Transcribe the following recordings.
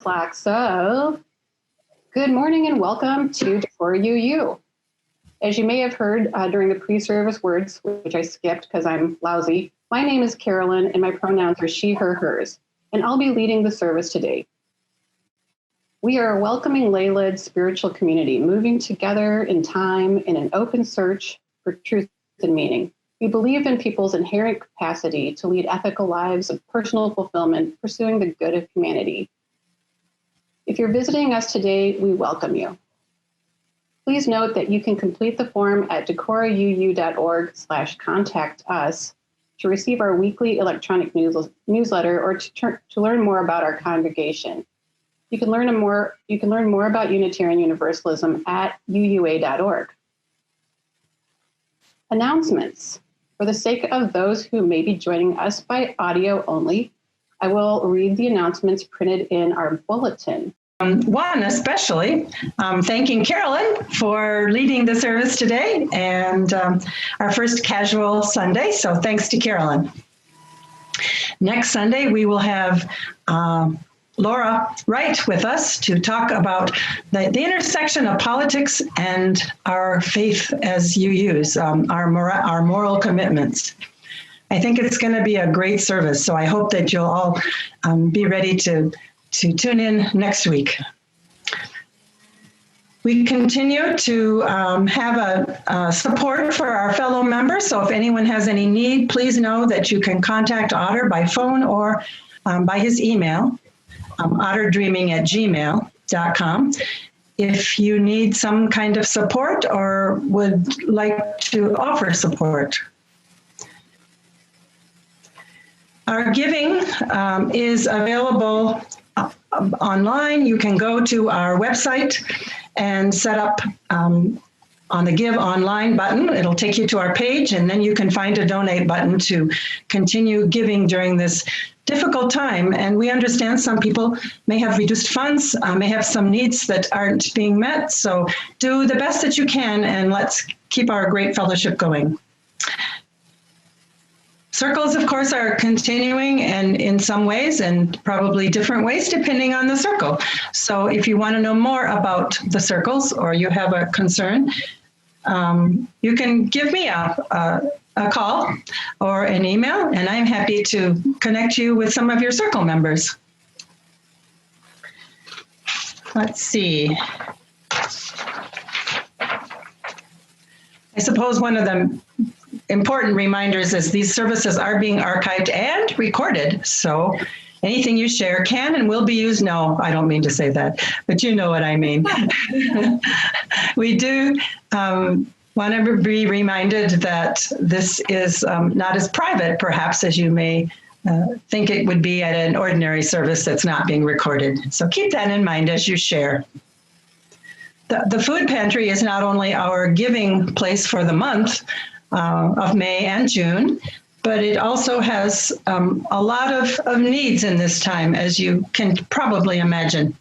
o'clock. So good morning and welcome to Decorah UU. As you may have heard during the pre-service words, which I skipped because I'm lousy, my name is Carolyn and my pronouns are she, her, hers, and I'll be leading the service today. We are a welcoming lay-led spiritual community, moving together in time in an open search for truth and meaning. We believe in people's inherent capacity to lead ethical lives of personal fulfillment, pursuing the good of humanity. If you're visiting us today, we welcome you. Please note that you can complete the form at decorahuu.org/contact us to receive our weekly electronic newsletter or to learn more about our congregation. You can learn more about Unitarian Universalism at uua.org. Announcements. For the sake of those who may be joining us by audio only, I will read the announcements printed in our bulletin. One especially, thanking Carolyn for leading the service today and our first casual Sunday, so thanks to Carolyn. Next Sunday, we will have Laura Wright with us to talk about the intersection of politics and our faith as UUs, our moral commitments. I think it's going to be a great service, so I hope that you'll all be ready to tune in next week. We continue to have a support for our fellow members, so if anyone has any need, please know that you can contact Otter by phone or by his email. otterdreaming@gmail.com. If you need some kind of support or would like to offer support. Our giving is available online. You can go to our website and set up on the Give Online button. It'll take you to our page, and then you can find a donate button to continue giving during this difficult time. And we understand some people may have reduced funds, may have some needs that aren't being met. So do the best that you can, and let's keep our great fellowship going. Circles, of course, are continuing, and in some ways and probably different ways depending on the circle. So if you want to know more about the circles or you have a concern, you can give me a call or an email, and I'm happy to connect you with some of your circle members. Let's see. I suppose one of the important reminders is these services are being archived and recorded, so anything you share can and will be used. No, I don't mean to say that, but you know what I mean. We do want to be reminded that this is not as private, perhaps, as you may think it would be at an ordinary service that's not being recorded. So keep that in mind as you share. The food pantry is not only our giving place for the month of May and June, but it also has a lot of needs in this time, as you can probably imagine.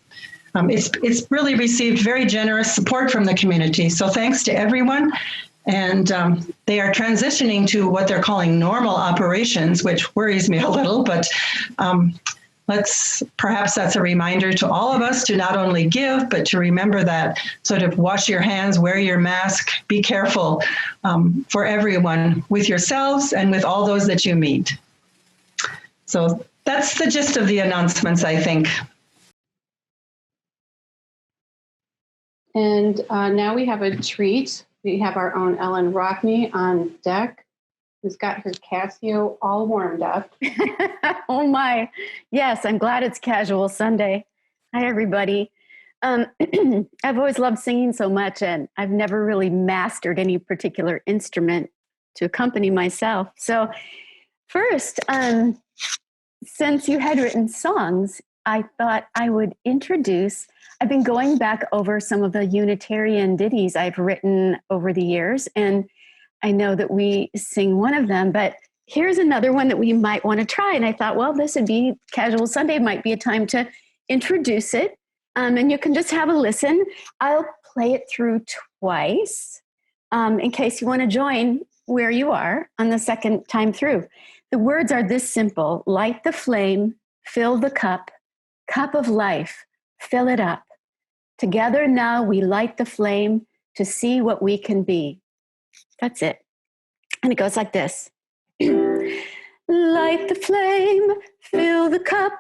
It's really received very generous support from the community. So thanks to everyone. And they are transitioning to what they're calling normal operations, which worries me a little, but perhaps that's a reminder to all of us to not only give, but to remember that sort of wash your hands, wear your mask, be careful for everyone, with yourselves and with all those that you meet. So that's the gist of the announcements, I think. And now we have a treat. We have our own Ellen Rockney on deck, who's got her Casio all warmed up. Oh my, yes, I'm glad it's Casual Sunday. Hi, everybody. I've always loved singing so much, and I've never really mastered any particular instrument to accompany myself. So first, since you had written songs, I thought I would introduce, I've been going back over some of the Unitarian ditties I've written over the years, and I know that we sing one of them, but here's another one that we might want to try. And I thought, well, this would be Casual Sunday, might be a time to introduce it. And you can just have a listen. I'll play it through twice in case you want to join where you are on the second time through. The words are this simple: light the flame, fill the cup of life, fill it up. Together now we light the flame to see what we can be. That's it. And it goes like this. Light the flame, fill the cup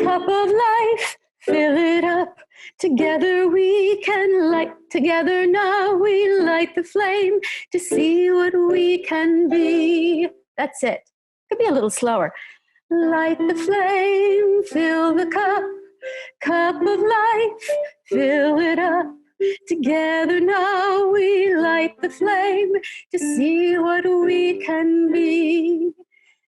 of life, fill it up. Together we can light, together now we light the flame to see what we can be. That's it. Could be a little slower. Light the flame, fill the cup of life, fill it up. Together now we light the flame to see what we can be.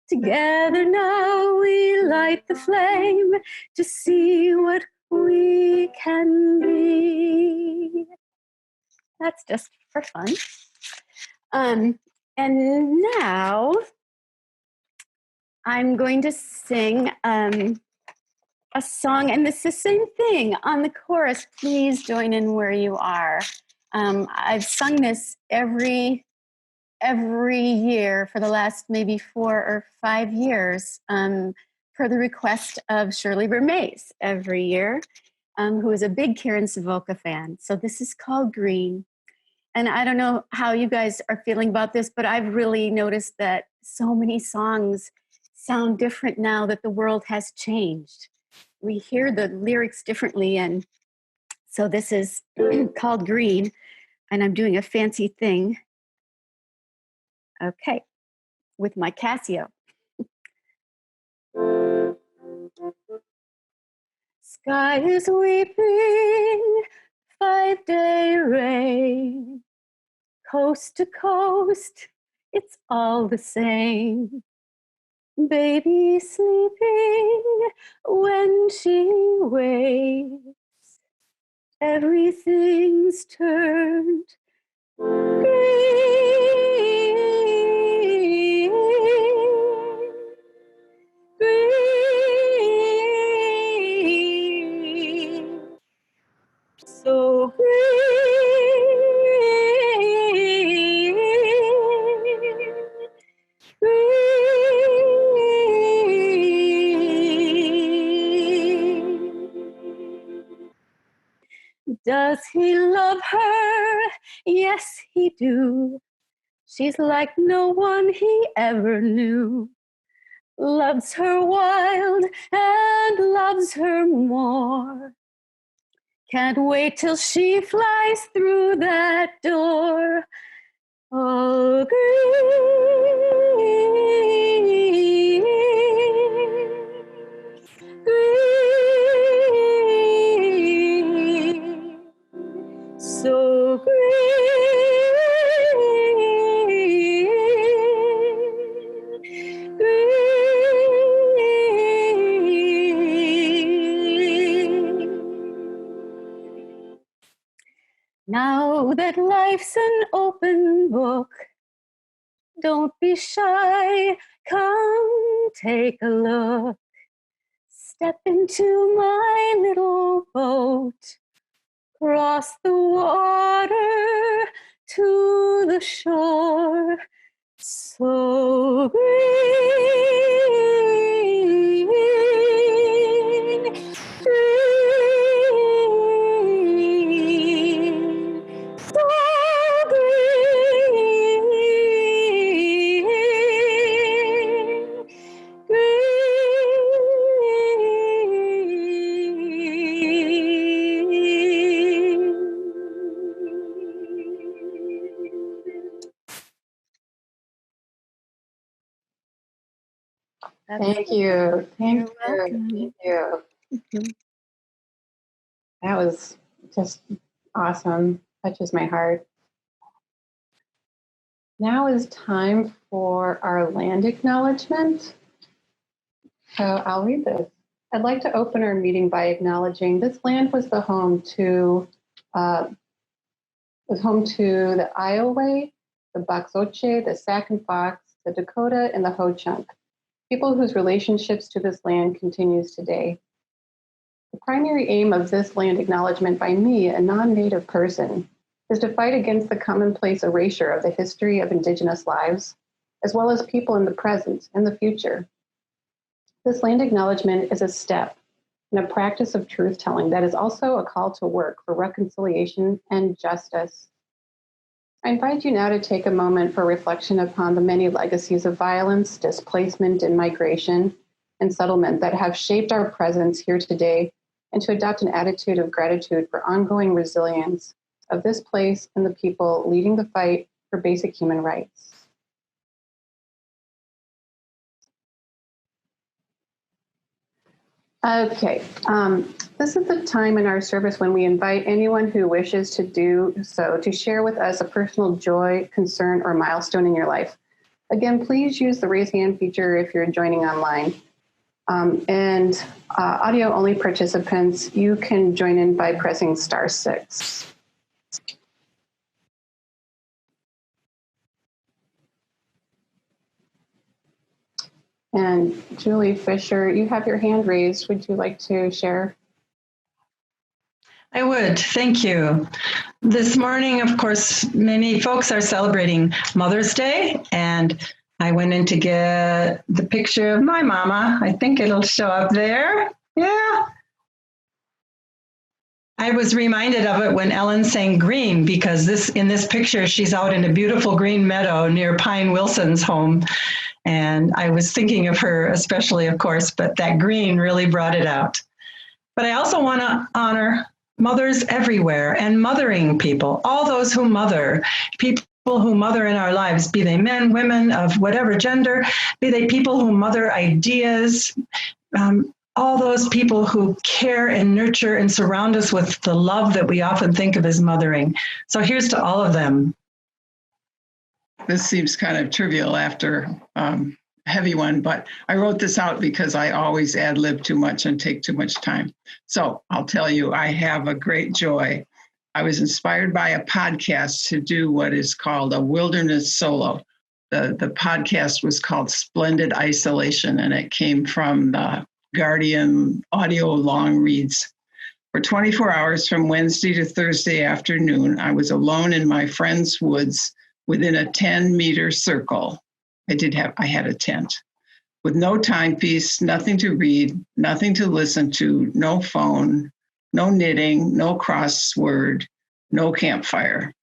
Together now we light the flame to see what we can be. That's just for fun. And now I'm going to sing a song, and it's the same thing on the chorus. Please join in where you are. I've sung this every year for the last maybe 4 or 5 years, per the request of Shirley Bermays every year, who is a big Karen Savoca fan. So this is called Green. And I don't know how you guys are feeling about this, but I've really noticed that so many songs sound different now that the world has changed. We hear the lyrics differently, and so this is called Green, and I'm doing a fancy thing. Okay, with my Casio. Sky is weeping, 5-day rain. Coast to coast, it's all the same. Baby sleeping when she wakes. Everything's turned green. Green. So green. Does he love her? Yes, he do. She's like no one he ever knew. Loves her wild and loves her more. Can't wait till she flies through that door. Oh, green, green, so green, green. Now that life's an open book, don't be shy, come take a look. Step into my little boat, cross the water to the shore. So green, green, so green, Thank you. Thank you. That was just awesome. Touches my heart. Now is time for our land acknowledgement. So I'll read this. I'd like to open our meeting by acknowledging this land was home to the Iowa, the Boxoche, the Sac and Fox, the Dakota, and the Ho-Chunk, people whose relationships to this land continues today. The primary aim of this land acknowledgement by me, a non-Native person, is to fight against the commonplace erasure of the history of Indigenous lives, as well as people in the present and the future. This land acknowledgement is a step and a practice of truth-telling that is also a call to work for reconciliation and justice. I invite you now to take a moment for reflection upon the many legacies of violence, displacement, and migration and settlement that have shaped our presence here today, and to adopt an attitude of gratitude for ongoing resilience of this place and the people leading the fight for basic human rights. Okay, this is the time in our service when we invite anyone who wishes to do so to share with us a personal joy, concern, or milestone in your life. Again, please use the raise hand feature if you're joining online. And audio-only participants, you can join in by pressing *6. And Julie Fisher, you have your hand raised. Would you like to share? I would. Thank you. This morning, of course, many folks are celebrating Mother's Day, and I went in to get the picture of my mama. I think it'll show up there. Yeah. I was reminded of it when Ellen sang Green, because in this picture, she's out in a beautiful green meadow near Pine Wilson's home. And I was thinking of her especially, of course, but that green really brought it out. But I also want to honor mothers everywhere and mothering people, all those who mother, people who mother in our lives, be they men, women of whatever gender, be they people who mother ideas, all those people who care and nurture and surround us with the love that we often think of as mothering. So here's to all of them. This seems kind of trivial after a heavy one, but I wrote this out because I always ad-lib too much and take too much time. So I'll tell you, I have a great joy. I was inspired by a podcast to do what is called a wilderness solo. The podcast was called Splendid Isolation, and it came from the Guardian audio long reads. For 24 hours from Wednesday to Thursday afternoon, I was alone in my friend's woods within a 10-meter circle. I had a tent with no timepiece, nothing to read, nothing to listen to, no phone, no knitting, no crossword, no campfire.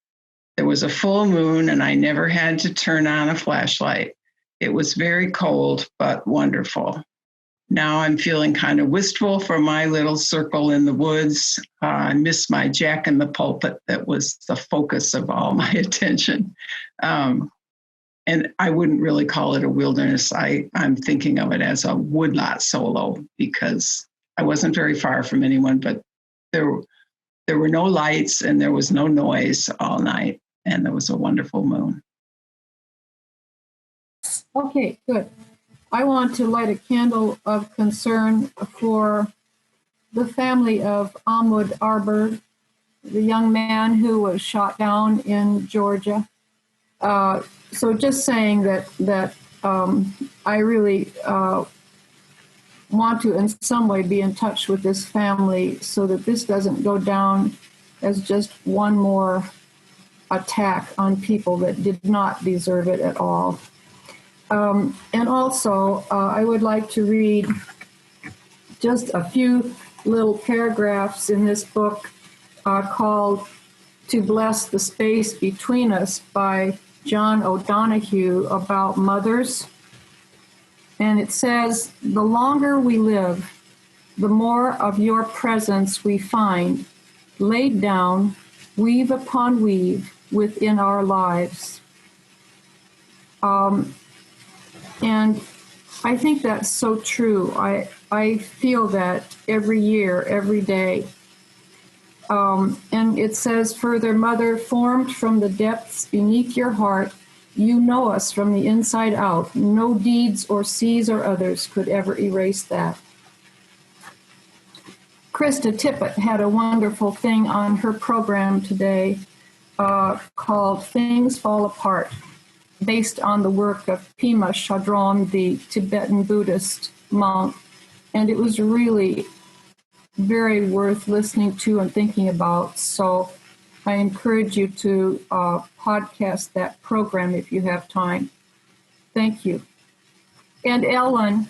There was a full moon and I never had to turn on a flashlight. It was very cold, but wonderful. Now I'm feeling kind of wistful for my little circle in the woods. I miss my Jack in the Pulpit that was the focus of all my attention. And I wouldn't really call it a wilderness. I'm thinking of it as a woodlot solo because I wasn't very far from anyone, but there were no lights and there was no noise all night. And there was a wonderful moon. Okay, good. I want to light a candle of concern for the family of Ahmaud Arbery, the young man who was shot down in Georgia. So just saying that I really want to in some way be in touch with this family so that this doesn't go down as just one more attack on people that did not deserve it at all. And also, I would like to read just a few little paragraphs in this book called To Bless the Space Between Us by John O'Donohue about mothers. And it says, the longer we live, the more of your presence we find, laid down, weave upon weave, within our lives. And I think that's so true. I feel that every year, every day. And it says further, Mother, formed from the depths beneath your heart, you know us from the inside out. No deeds or seas or others could ever erase that. Krista Tippett had a wonderful thing on her program today called Things Fall Apart, based on the work of Pema Chodron, the Tibetan Buddhist monk. And it was really very worth listening to and thinking about. So I encourage you to podcast that program if you have time. Thank you. And Ellen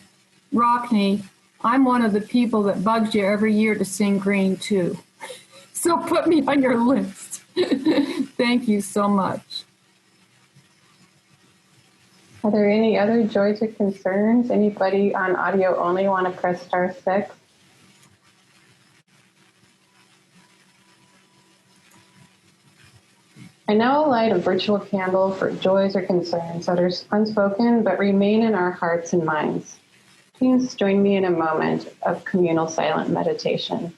Rockney, I'm one of the people that bugs you every year to sing green too. So put me on your list. Thank you so much. Are there any other joys or concerns? Anybody on audio only want to press *6? I now light a virtual candle for joys or concerns that are unspoken but remain in our hearts and minds. Please join me in a moment of communal silent meditation.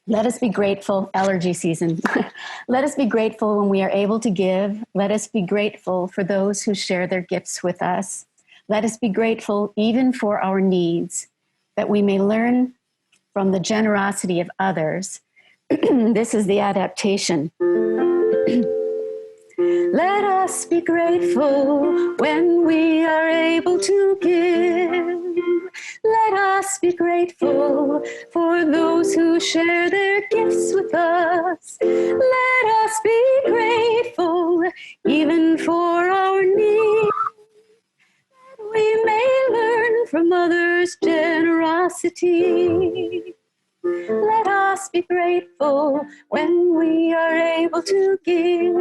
Let us be grateful, allergy season. Let us be grateful when we are able to give. Let us be grateful for those who share their gifts with us. Let us be grateful even for our needs, that we may learn from the generosity of others. This is the adaptation. Let us be grateful when we are able to give. Let us be grateful for those who share their gifts with us. Let us be grateful even for our needs. We may learn from others' generosity. Let us be grateful when we are able to give.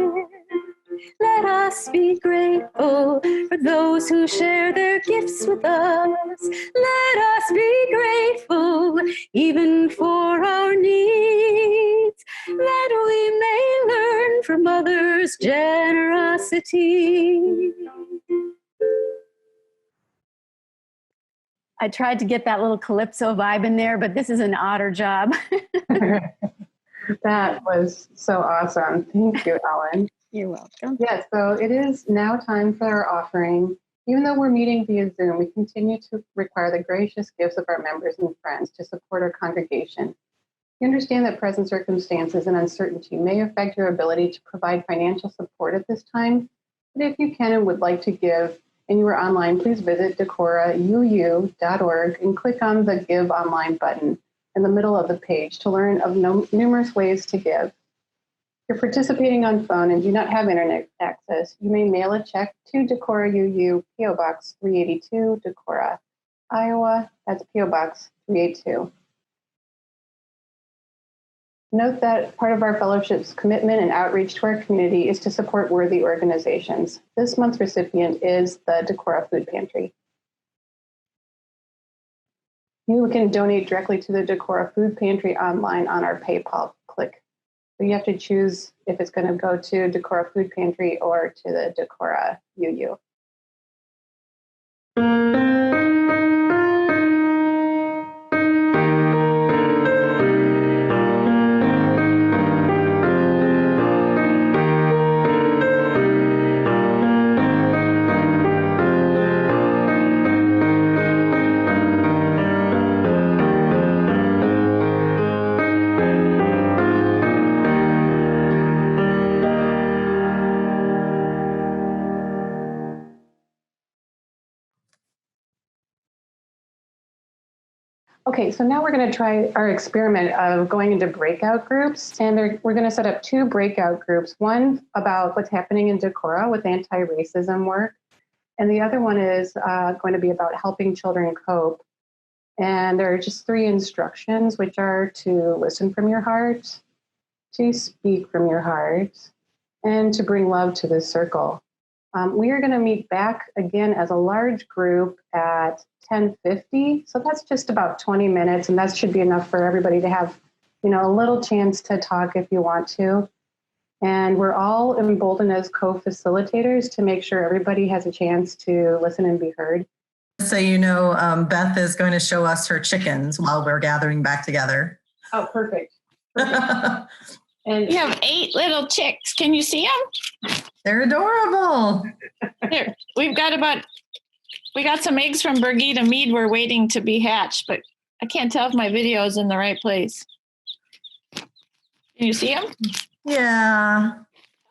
Let us be grateful for those who share their gifts with us. Let us be grateful even for our needs, that we may learn from others' generosity. I tried to get that little calypso vibe in there, but this is an otter job. That was so awesome. Thank you, Ellen. You're welcome. Yes, so it is now time for our offering. Even though we're meeting via Zoom, we continue to require the gracious gifts of our members and friends to support our congregation. We understand that present circumstances and uncertainty may affect your ability to provide financial support at this time, but if you can and would like to give and you are online, please visit Decorah UU.org and click on the Give Online button in the middle of the page to learn of numerous ways to give. If you're participating on phone and do not have internet access, you may mail a check to Decorah UU, P.O. Box 382, Decorah, Iowa. That's P.O. Box 382. Note that part of our fellowship's commitment and outreach to our community is to support worthy organizations. This month's recipient is the Decorah Food Pantry. You can donate directly to the Decorah Food Pantry online on our PayPal click. So you have to choose if it's going to go to Decorah Food Pantry or to the Decorah UU. Okay, so now we're going to try our experiment of going into breakout groups, and we're going to set up two breakout groups, one about what's happening in Decorah with anti-racism work, and the other one is going to be about helping children cope. And there are just three instructions, which are to listen from your heart, to speak from your heart, and to bring love to this circle. We are going to meet back again as a large group at 10:50. So that's just about 20 minutes, and that should be enough for everybody to have, a little chance to talk if you want to. And we're all emboldened as co-facilitators to make sure everybody has a chance to listen and be heard. so you know, Beth is going to show us her chickens while we're gathering back together. Oh, perfect. And We have 8 little chicks. Can you see them? They're adorable. Here, we got some eggs from Birgitta Mead. We're waiting to be hatched, but I can't tell if my video is in the right place. Can you see them? Yeah.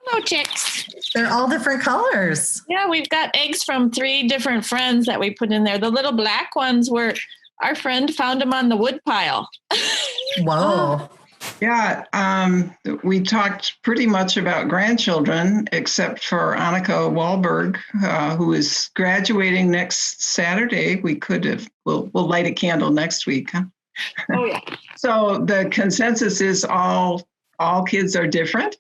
Hello, chicks. They're all different colors. Yeah, we've got eggs from 3 different friends that we put in there. The little black ones were, our friend found them on the wood pile. Whoa. Yeah, we talked pretty much about grandchildren, except for Annika Wahlberg, who is graduating next Saturday. We'll light a candle next week. Huh? Oh, yeah. So the consensus is all kids are different.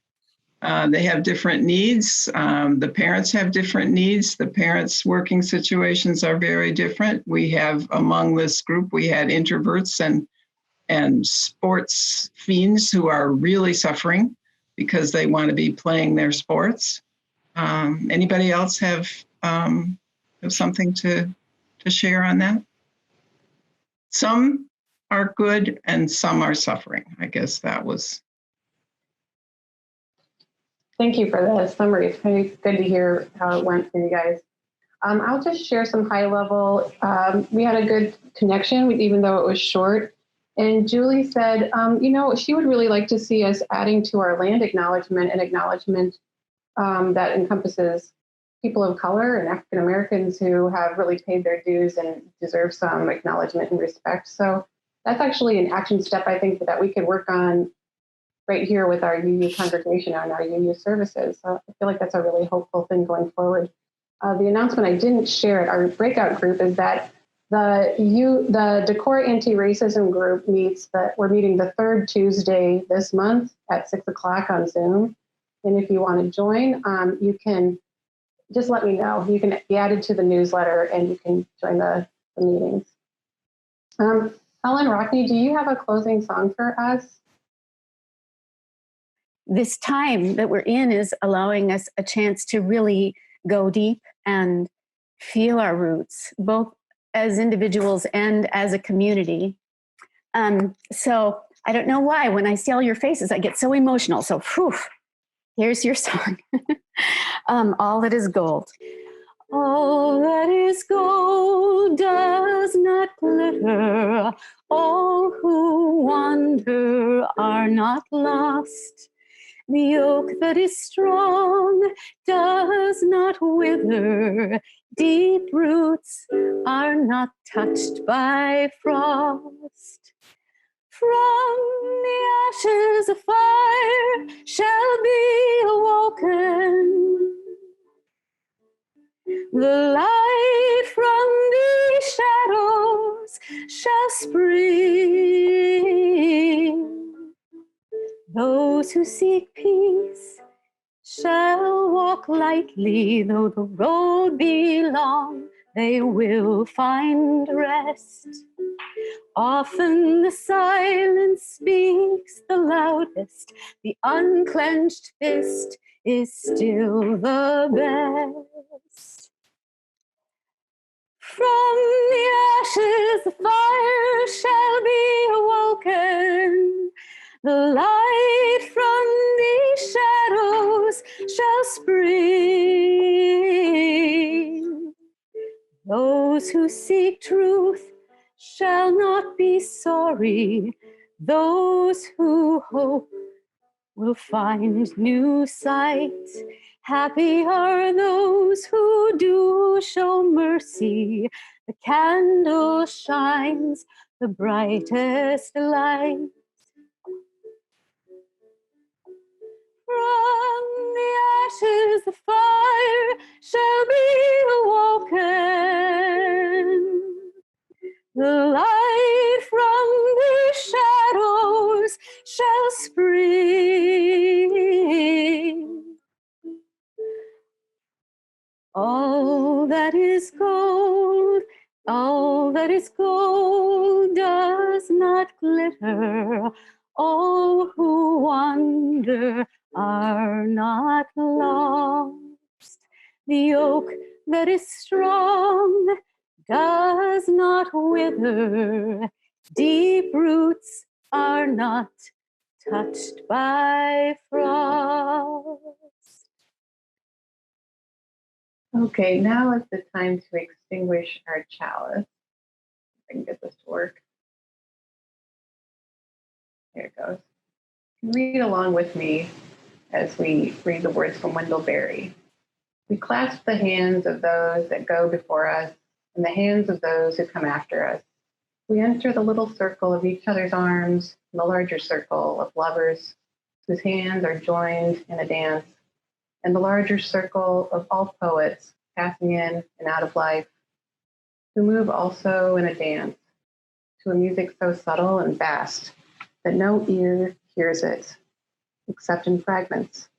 They have different needs. The parents have different needs. The parents' working situations are very different. We have, among this group, we had introverts and sports fiends who are really suffering because they want to be playing their sports. Anybody else have something to share on that? Some are good and some are suffering. I guess that was. thank you for the summary. It's pretty good to hear how it went for you guys. I'll just share some high level. We had a good connection, even though it was short. And Julie said, she would really like to see us adding to our land acknowledgement an acknowledgement that encompasses people of color and African Americans who have really paid their dues and deserve some acknowledgement and respect. So that's actually an action step, I think, that we could work on right here with our UU congregation and our UU services. So I feel like that's a really hopeful thing going forward. The announcement I didn't share at our breakout group is that the Decorah Anti-Racism group we're meeting the 3rd Tuesday this month at 6:00 on Zoom. And if you want to join, you can just let me know. You can be added to the newsletter and you can join the meetings. Helen Rockney, do you have a closing song for us? This time that we're in is allowing us a chance to really go deep and feel our roots, both as individuals and as a community. So I don't know why, when I see all your faces, I get so emotional. So here's your song. All That Is Gold. All that is gold does not glitter. All who wander are not lost. The oak that is strong does not wither. Deep roots are not touched by frost. From the ashes a fire shall be awoken. The light from the shadows shall spring. Those who seek peace shall walk lightly, though the road be long, they will find rest. Often the silence speaks the loudest, the unclenched fist is still the best. From the ashes the fire shall be awoken. The light from the shadows shall spring. Those who seek truth shall not be sorry. Those who hope will find new sight. Happy are those who do show mercy. The candle shines the brightest light. From the ashes the fire shall be awoken. The light from the shadows shall spring. All that is gold does not glitter. All who wander are not lost. The oak that is strong does not wither, deep roots are not touched by frost. Okay, now is the time to extinguish our chalice. If I can get this to work. There it goes. Read along with me as we read the words from Wendell Berry. We clasp the hands of those that go before us and the hands of those who come after us. We enter the little circle of each other's arms and the larger circle of lovers whose hands are joined in a dance, and the larger circle of all poets passing in and out of life, who move also in a dance to a music so subtle and vast that no ear hears it except in fragments.